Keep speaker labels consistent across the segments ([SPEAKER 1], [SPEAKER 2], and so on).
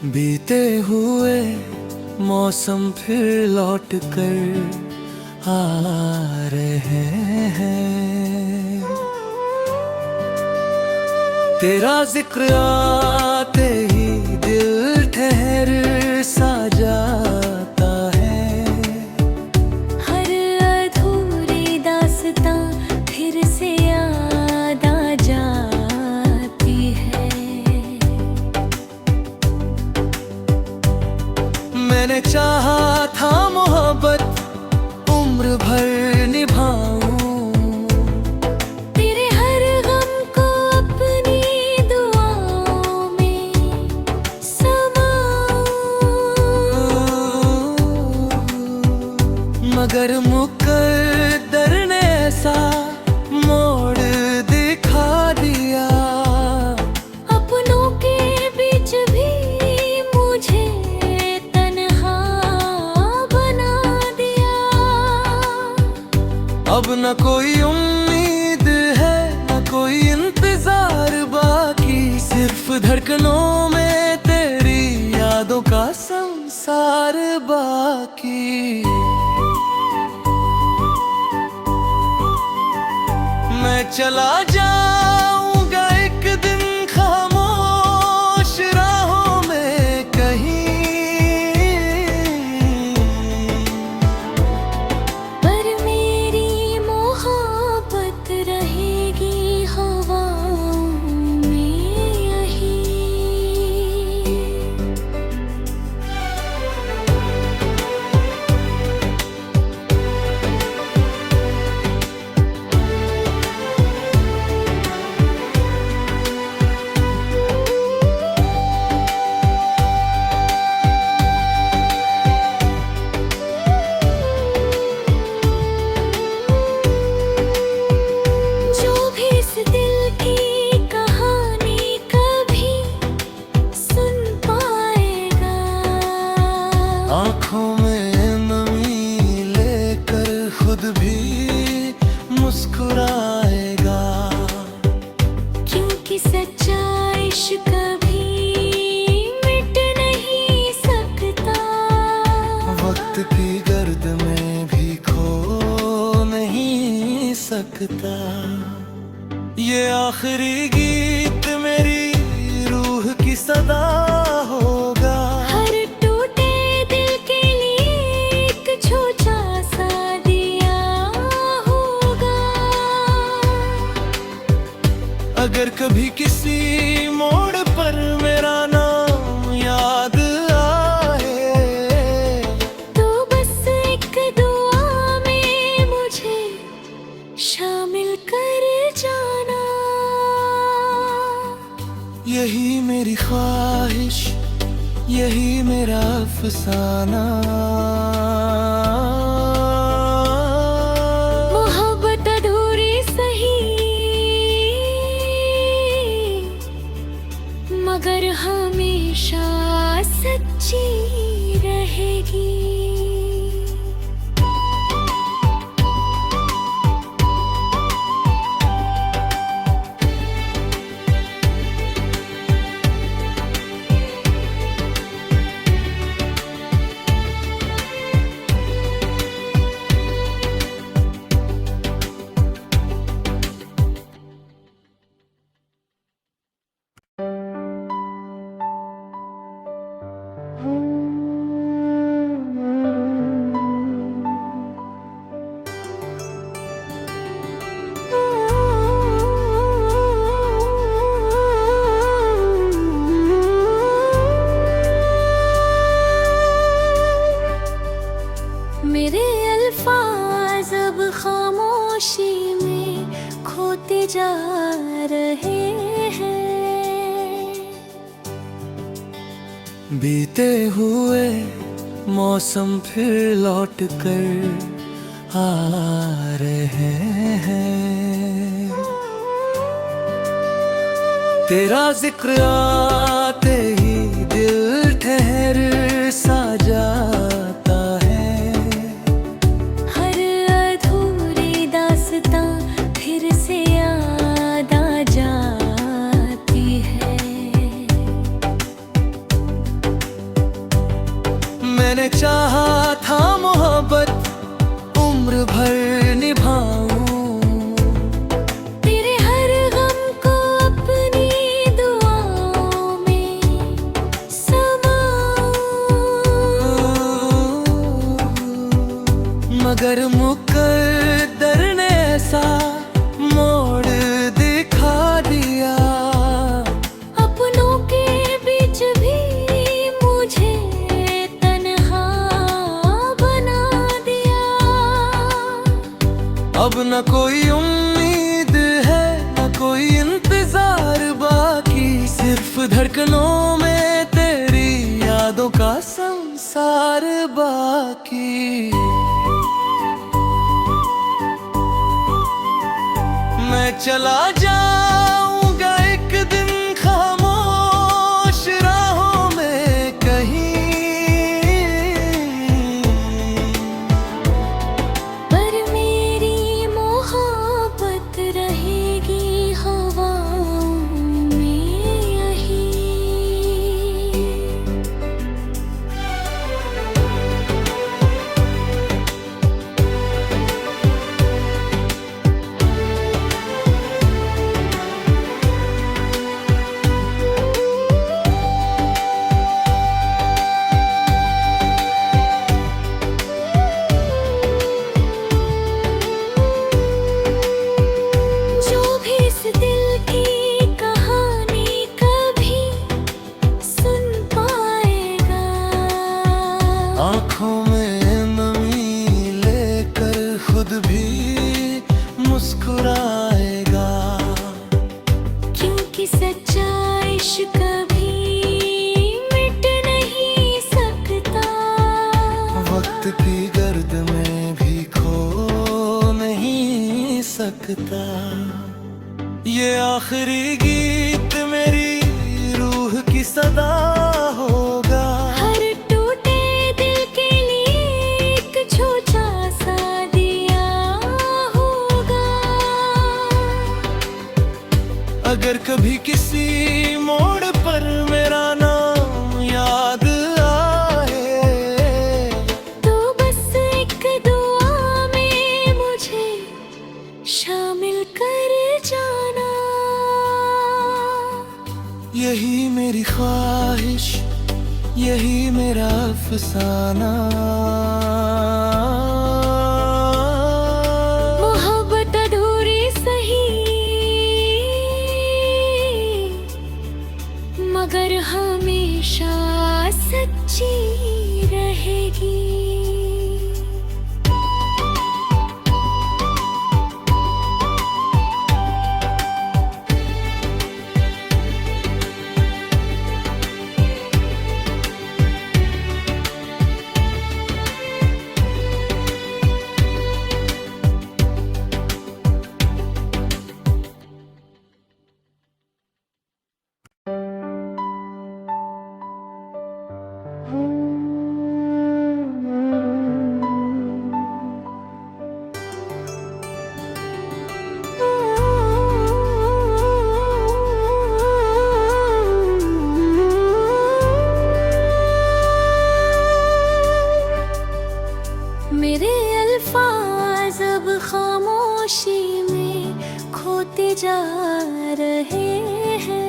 [SPEAKER 1] बीते हुए मौसम फिर लौट कर आ रहे हैं। तेरा जिक्र आते ही दिल ठहर सा जाता है।
[SPEAKER 2] हर अधूरी दास्तां फिर से याद आ जाती है।
[SPEAKER 1] मैंने चाहा था मोहब्बत उम्र भर निभाऊं।
[SPEAKER 2] तेरे हर गम को अपनी दुआओं में समाऊं।
[SPEAKER 1] मगर मुकद्दर ने ऐसा मोड़ दिखा दिया।
[SPEAKER 2] अपनों के बीच भी मुझे तन्हा बना दिया।
[SPEAKER 1] अब न कोई उम्मीद है न कोई इंतजार बाकी। सिर्फ धड़कनों में तेरी यादों का संसार बाकी। मैं चला जाऊंगा एक दिन खामोश राहों में कहीं।
[SPEAKER 2] पर मेरी मोहब्बत रहेगी हवाओं में यही। जो भी इस दिल की कहानी कभी सुन पाएगा।
[SPEAKER 1] आँखों में नमी लेकर खुद भी मुस्कुराएगा।
[SPEAKER 2] क्योंकि सच्चा इश्क कभी मिट नहीं सकता।
[SPEAKER 1] वक्त की गर्द में भी खो नहीं सकता। ये आखिरी गीत मेरी रूह की सदा होगा।
[SPEAKER 2] हर टूटे दिल के लिए एक छोटा सा दिया होगा।
[SPEAKER 1] अगर कभी किसी मोड़ पर मेरा नाम याद आए
[SPEAKER 2] तो बस एक दुआ में मुझे शामिल कर जाना।
[SPEAKER 1] यही मेरी ख्वाहिश यही मेरा अफसाना।
[SPEAKER 2] मोहब्बत अधूरी सही मगर हमेशा सच्ची रहेगी। मेरे अल्फाज अब खामोशी में खोते जा रहे हैं।
[SPEAKER 1] बीते हुए मौसम फिर लौट कर आ रहे हैं। तेरा जिक्र आते ही दिल ठहर सा जाता है।
[SPEAKER 2] हर अधूरी दास्तां फिर से याद आ जाती है।
[SPEAKER 1] मैंने चाहा था मोहब्बत उम्र भर निभाऊं,
[SPEAKER 2] तेरे हर गम को अपनी दुआओं में समाऊं।
[SPEAKER 1] मगर मुकद्दर ने ऐसा मोड़ दिखा दिया,
[SPEAKER 2] अपनों के बीच भी मुझे तन्हा बना दिया।
[SPEAKER 1] अब न कोई उम्मीद है न कोई इंतजार बाकी, सिर्फ धड़कनों में तेरी यादों का संसार बाकी। मैं चला जाऊंगा एक दिन खामोश राहों में कहीं,
[SPEAKER 2] पर मेरी मोहब्बत रहेगी हवाओं में यहीं। जो भी इस दिल की कहानी कभी सुन पाएगा,
[SPEAKER 1] आँखों में नमी लेकर खुद भी मुस्कुराएगा,
[SPEAKER 2] क्योंकि सच्चा इश्क कभी मिट नहीं सकता।
[SPEAKER 1] वक्त की गर्द में भी खो नहीं सकता। ये आखिरी गीत मेरी रूह की सदा होगा,
[SPEAKER 2] हर टूटे दिल के लिए एक छोटा सा दिया होगा।
[SPEAKER 1] अगर कभी किसी मोड़ पर मेरा नाम याद आए,
[SPEAKER 2] तो बस एक दुआ में मुझे शामिल कर जाना।
[SPEAKER 1] यही मेरी ख्वाहिश, यही मेरा अफसाना।
[SPEAKER 2] मोहब्बत अधूरी सही, मगर हमेशा सच्ची रहेगी। मेरे अल्फाज अब खामोशी में खोते जा रहे हैं।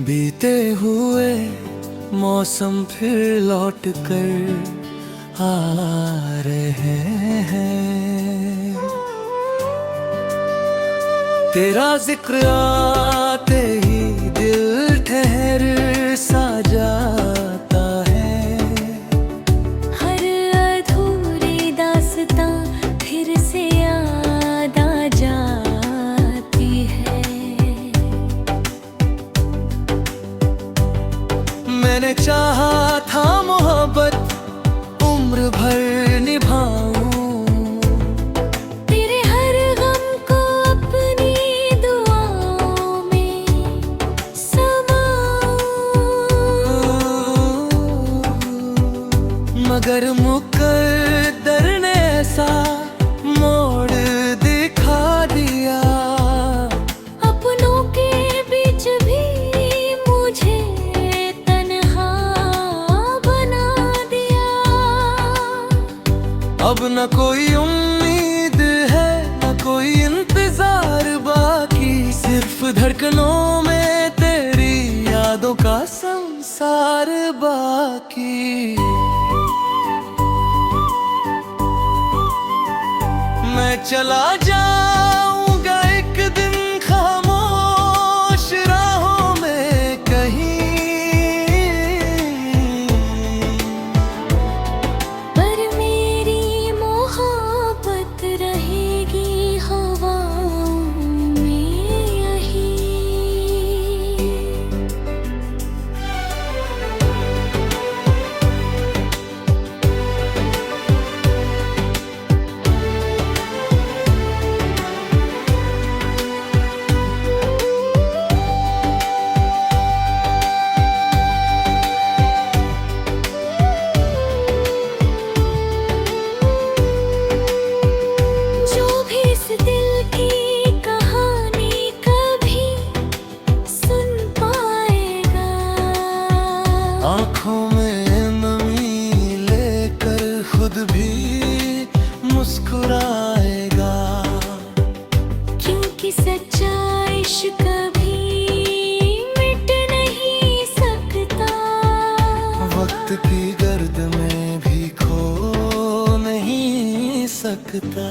[SPEAKER 1] बीते हुए मौसम फिर लौट कर आ रहे हैं, तेरा जिक्र आते ही दिल ठहर सा जाता है।
[SPEAKER 2] हर अधूरी दास्तां फिर से याद आ जाती है।
[SPEAKER 1] मैंने चाहा था मोहब्बत उम्र भर निभाऊं,
[SPEAKER 2] तेरे हर गम को अपनी दुआओं में समाऊं।
[SPEAKER 1] मगर मुकद्दर ने ऐसा मोड़ दिखा दिया,
[SPEAKER 2] अपनों के बीच भी मुझे तन्हा
[SPEAKER 1] धड़कनों में तेरी यादों का संसार बाकी। मैं चला जाऊंगा एक दिन खामोश राहों में कहीं,
[SPEAKER 2] पर मेरी मोहब्बत रहेगी हवाओं में यहीं। जो भी इस दिल की कहानी कभी सुन पाएगा,
[SPEAKER 1] आँखों में नमी लेकर खुद भी मुस्कुराएगा।
[SPEAKER 2] क्योंकि सच्चा इश्क कभी मिट नहीं सकता,
[SPEAKER 1] वक्त की गर्द में भी खो नहीं सकता।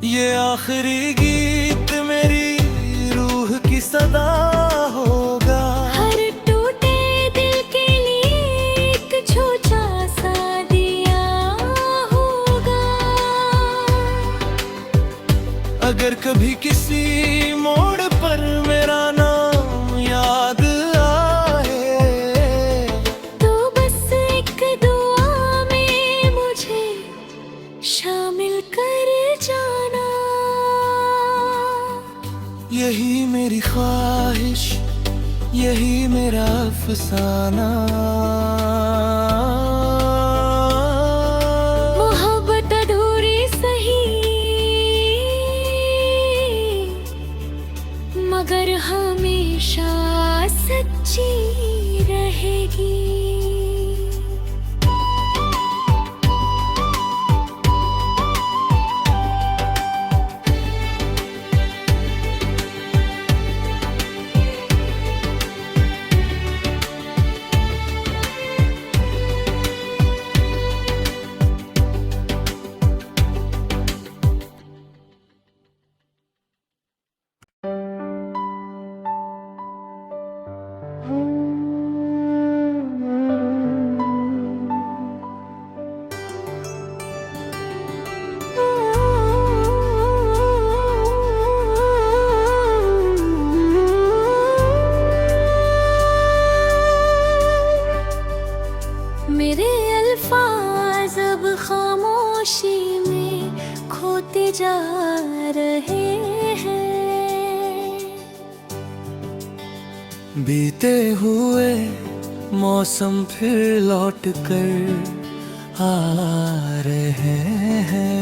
[SPEAKER 1] ये आखिरी गीत मेरी रूह की सदा होगा।
[SPEAKER 2] हर टूटे दिल के लिए एक छोटा सा दिया होगा।
[SPEAKER 1] अगर कभी किसी मोड़ पर मेरा नाम याद आए,
[SPEAKER 2] तो बस एक दुआ में मुझे शामिल कर जाना।
[SPEAKER 1] यही मेरी ख्वाहिश, यही मेरा अफसाना।
[SPEAKER 2] मोहब्बत अधूरी सही, मगर हमेशा सच्ची रहेगी। मेरे अल्फाज अब खामोशी में खोते जा रहे हैं।
[SPEAKER 1] बीते हुए मौसम फिर लौट कर आ रहे हैं।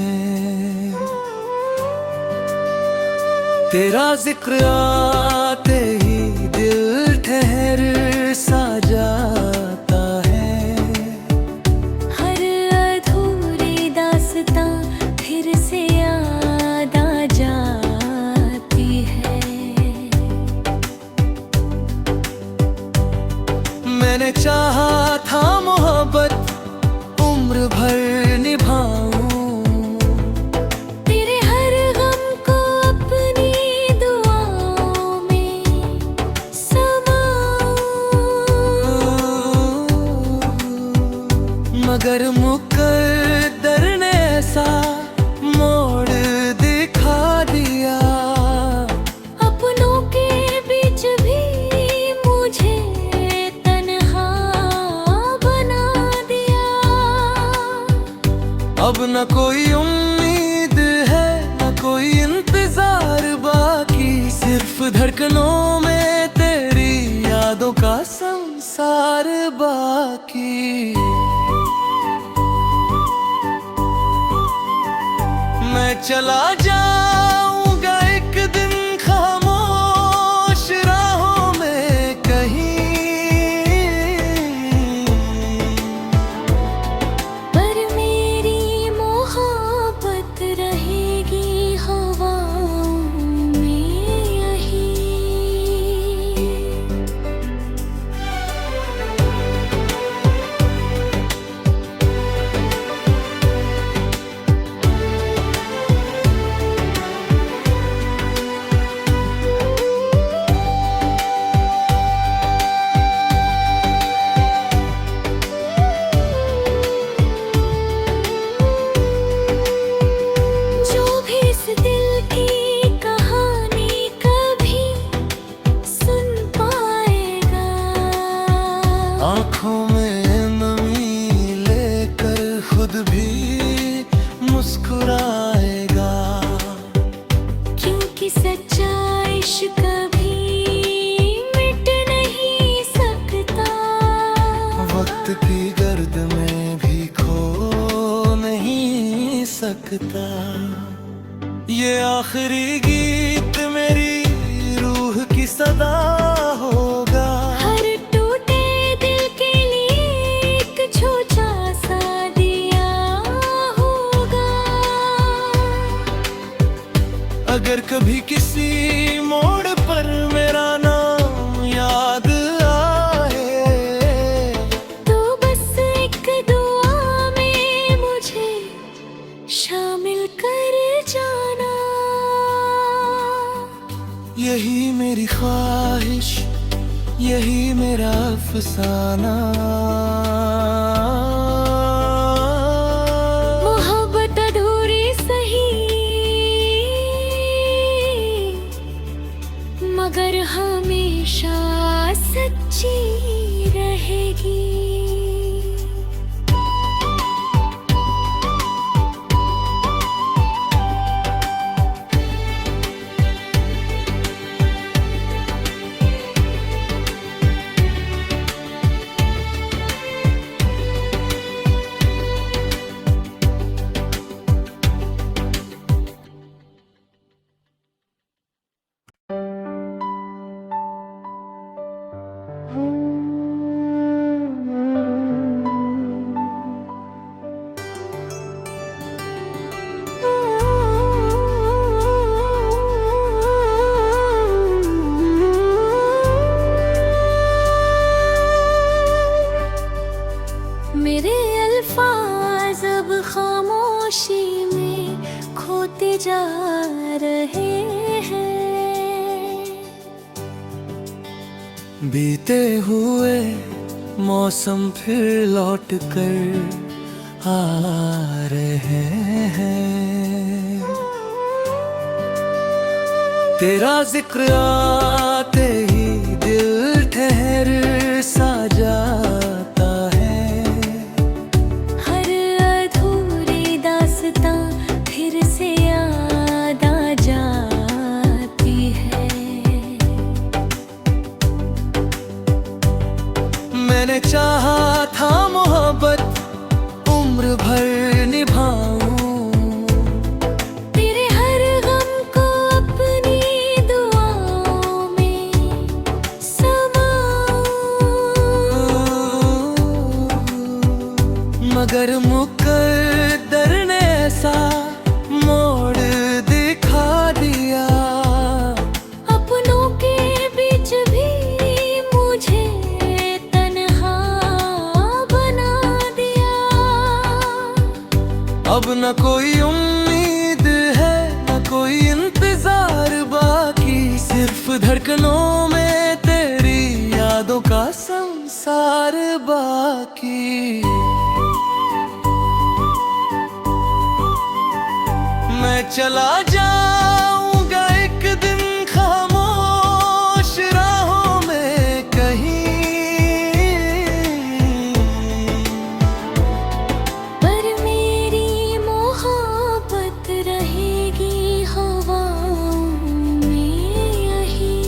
[SPEAKER 1] तेरा जिक्र आते ही दिल ठहर सा जाता है।
[SPEAKER 2] हर अधूरी दास्तां फिर से याद आ जाती है।
[SPEAKER 1] मैंने चाहा था मोहब्बत उम्र भर निभाऊं,
[SPEAKER 2] तेरे हर गम को अपनी दुआओं में समाऊं।
[SPEAKER 1] मगर मुकद्दर ने ऐसा मोड़ दिखा दिया।
[SPEAKER 2] अपनों के बीच भी मुझे तन्हा बना दिया।
[SPEAKER 1] अब न कोई उम्मीद है, न कोई इंतजार बाकी। सिर्फ धड़कनों में तेरी यादों का संसार बाकी। मैं चला जाऊंगा एक दिन खामोश राहों में कहीं,
[SPEAKER 2] पर मेरी मोहब्बत रहेगी हवाओं में यहीं। इश्क कभी मिट नहीं सकता।
[SPEAKER 1] वक्त की गर्द में भी खो नहीं सकता। ये आखिरी गीत मेरी रूह की सदा होगा।
[SPEAKER 2] हर टूटे दिल के लिए एक छोटा सा दिया होगा।
[SPEAKER 1] अगर कभी किसी मोड़ पर मेरा नाम याद आए,
[SPEAKER 2] तो बस एक दुआ में मुझे शामिल कर जाना।
[SPEAKER 1] यही मेरी ख्वाहिश, यही मेरा अफसाना।
[SPEAKER 2] मोहब्बत अधूरी सही, मगर हमेशा सच्ची रहेगी। मेरे अल्फाज अब खामोशी में खोते जा रहे हैं।
[SPEAKER 1] बीते हुए मौसम फिर लौट कर आ रहे हैं। तेरा जिक्र आते ही दिल ठहर सा जाता है।
[SPEAKER 2] हर अधूरी दास्तां फिर से याद आ जाती है।
[SPEAKER 1] मैंने चाहा था मोहब्बत उम्र भर निभाऊं।
[SPEAKER 2] तेरे हर गम को अपनी दुआओं में समाऊं।
[SPEAKER 1] मगर मुकद्दर ने ऐसा मोड़ दिखा दिया।
[SPEAKER 2] अपनों के बीच भी मुझे तन्हा बना दिया।
[SPEAKER 1] अब न कोई उम्मीद है, न कोई इंतजार बाकी। सिर्फ धड़कनों में तेरी यादों का संसार बाकी। मैं चला जाऊंगा एक दिन खामोश राहों में कहीं।
[SPEAKER 2] पर मेरी मोहब्बत रहेगी हवाओं में यही।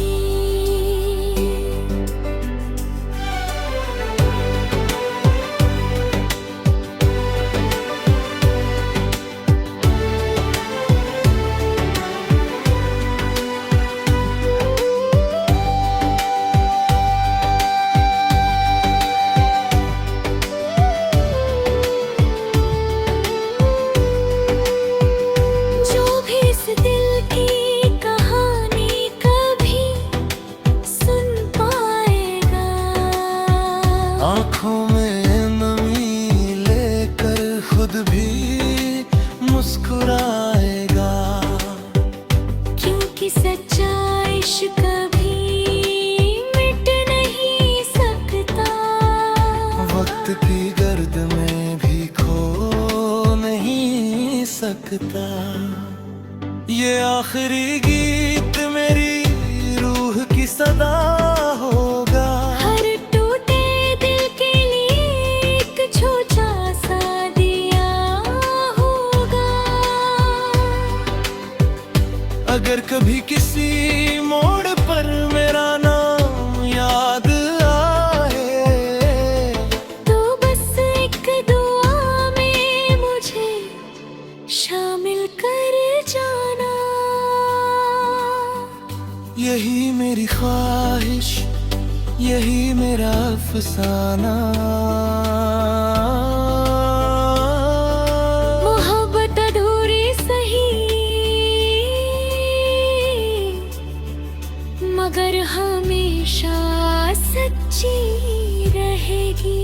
[SPEAKER 2] जो भी इस दिल की कहानी कभी सुन पाएगा,
[SPEAKER 1] आँखों में नमी लेकर खुद भी मुस्कुराएगा।
[SPEAKER 2] क्योंकि सच्चा इश्क कभी मिट नहीं सकता।
[SPEAKER 1] वक्त की गर्द में भी खो नहीं सकता। ये आखिरी गीत मेरी रूह की सदा होगा।
[SPEAKER 2] हर टूटे दिल के लिए एक छोटा सा दिया होगा।
[SPEAKER 1] अगर कभी किसी मोड़ यही मेरी ख्वाहिश, यही मेरा अफसाना।
[SPEAKER 2] मोहब्बत अधूरी सही मगर हमेशा सच्ची रहेगी।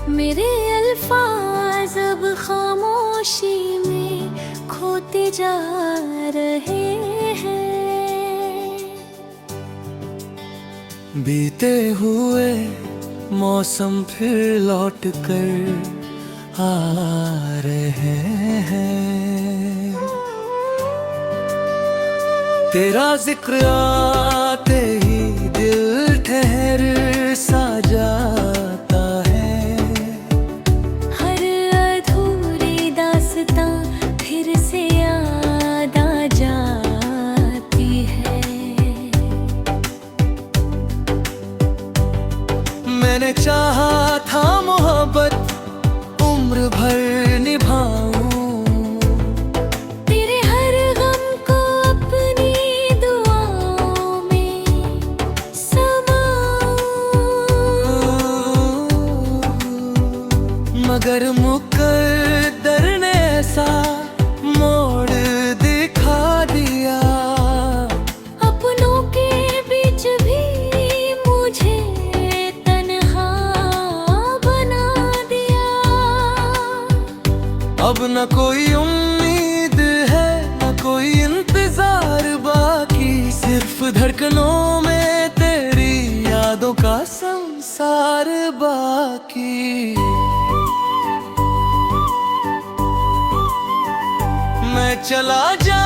[SPEAKER 2] मेरे अल्फाज अब खामोशी में खोते जा रहे हैं।
[SPEAKER 1] बीते हुए मौसम फिर लौट कर आ रहे हैं। तेरा जिक्र आते ही दिल ठहर सा जाता है।
[SPEAKER 2] हर अधूरी दास्तां फिर से याद आ जाती है।
[SPEAKER 1] मैंने चाहा था मोहब्बत उम्र भर निभाऊं।
[SPEAKER 2] तेरे हर गम को अपनी दुआओं में समाऊं।
[SPEAKER 1] मगर मुकद्दर ने ऐसा मोड़ दिखा दिया।
[SPEAKER 2] अपनों के बीच भी मुझे तन्हा बना दिया।
[SPEAKER 1] अब न कोई उम्मीद है, न कोई इंतजार बाकी। सिर्फ धड़कनों में तेरी यादों का संसार बाकी। मैं चला जा